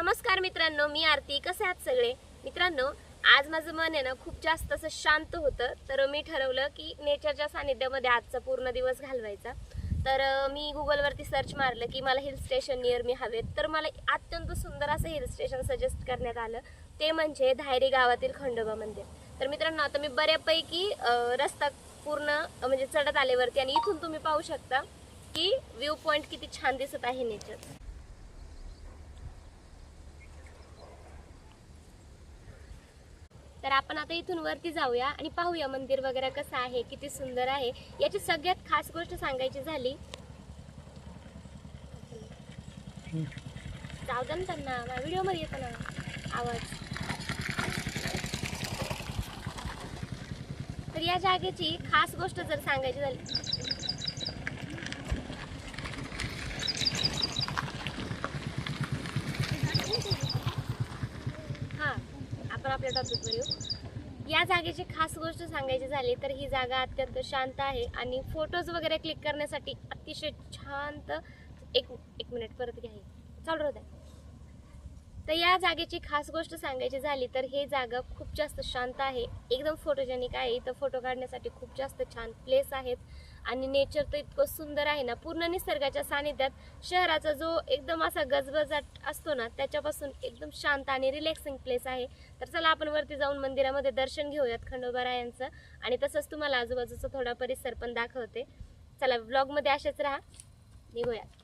नमस्कार मित्रांनो, मी आरती. कसे आहात सगळे मित्रांनो? आज माझं मन आहे ना खूप जास्त असं शांत होतं, तर मी ठरवलं की नेचरच्या सानिध्यामध्ये आजचा पूर्ण दिवस घालवायचा. तर मी गुगलवरती सर्च मारलं की मला हिल स्टेशन नियर मी हवेत, तर मला अत्यंत सुंदर असं हिल स्टेशन सजेस्ट करण्यात आलं, ते म्हणजे धायरी गावातील खंडोबा मंदिर. तर मित्रांनो, आता मी बऱ्यापैकी रस्ता पूर्ण म्हणजे चढत आलेवरती, आणि इथून तुम्ही पाहू शकता की व्ह्यू पॉइंट किती छान दिसत आहे नेचर. तर आपण आता इथून वरती जाऊया आणि पाहूया मंदिर वगैरे कसं आहे, किती सुंदर आहे. याची सगळ्यात खास गोष्ट सांगायची झाली, जाऊ दे ना त्यांना, व्हिडिओ मध्ये येतो ना आवाज. तर या जागेची खास गोष्ट जर सांगायची झाली, हा आपण आपल्या टॉपिकवर येऊ. या जागेची खास गोष्ट सांगायची झाली तर ही जागा अत्यंत शांत आहे आणि फोटोज वगैरे क्लिक करण्यासाठी अतिशय शांत. एक एक मिनिट परत घ्या, चालू राहू द्या. तर या जागेची खास गोष्ट सांगायची झाली तर हे जागा खूप जास्त शांत आहे, एकदम फोटोजेनिक आहे. इथं फोटो काढण्यासाठी खूप जास्त छान प्लेस आहेत आणि नेचर तर इतकं सुंदर आहे ना, पूर्ण निसर्गाच्या सानिध्यात. शहराचा जो एकदम असा गजबजाट असतो ना, त्याच्यापासून एकदम शांत आणि रिलॅक्सिंग प्लेस आहे. तर चला आपण वरती जाऊन मंदिरामध्ये दर्शन घेऊयात खंडोबारायांचं, आणि तसंच तुम्हाला आजूबाजूचा थोडा परिसर पण दाखवते. चला, व्लॉगमध्ये असेच राहा, निघूयात.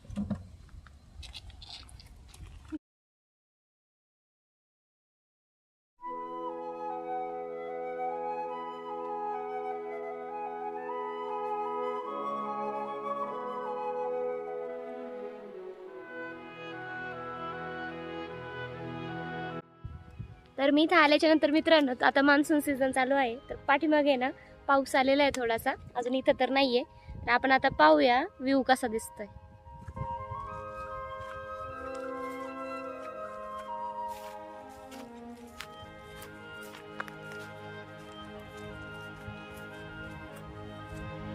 तर मी इथं आल्याच्या नंतर मित्रांनो, आता मान्सून सीझन चालू आहे, तर पाठीमागे ना पाऊस आलेला आहे थोडासा, अजून इथं तर नाहीये. तर आपण आता पाहूया व्ह्यू कसा दिसतोय.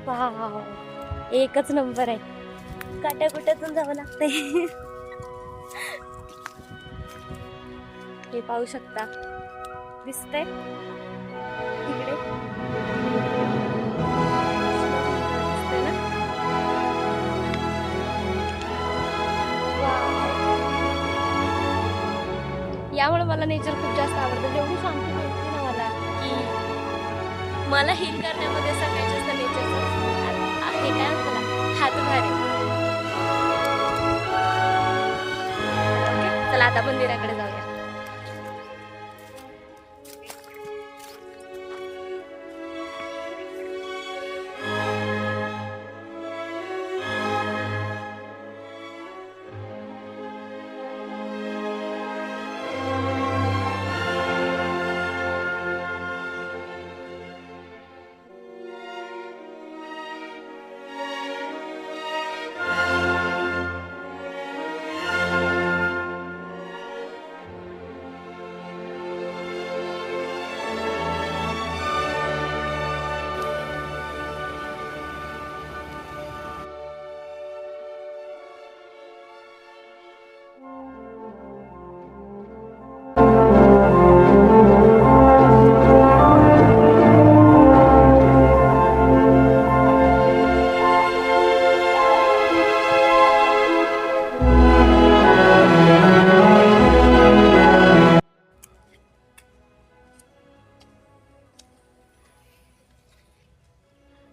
वाव, एकच नंबर आहे. काट्याकुट्यातून जावं लागतंय. हे पाहू शकता, दिसतंय तिकडे, दिसतंय ना? यामुळे मला नेचर खूप जास्त आवडतं. एवढी शांती मिळते ना मला, की मला हील करण्यामध्ये सगळ्यात जास्त नेचरचं हे काय म्हणतात, हातभार आहे. ओके, चला आता मंदिराकडे जाऊया.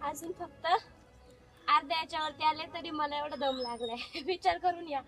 अजून फक्त अर्ध्या याच्यावरती आले तरी मला एवढा दम लागलाय. विचार करून या.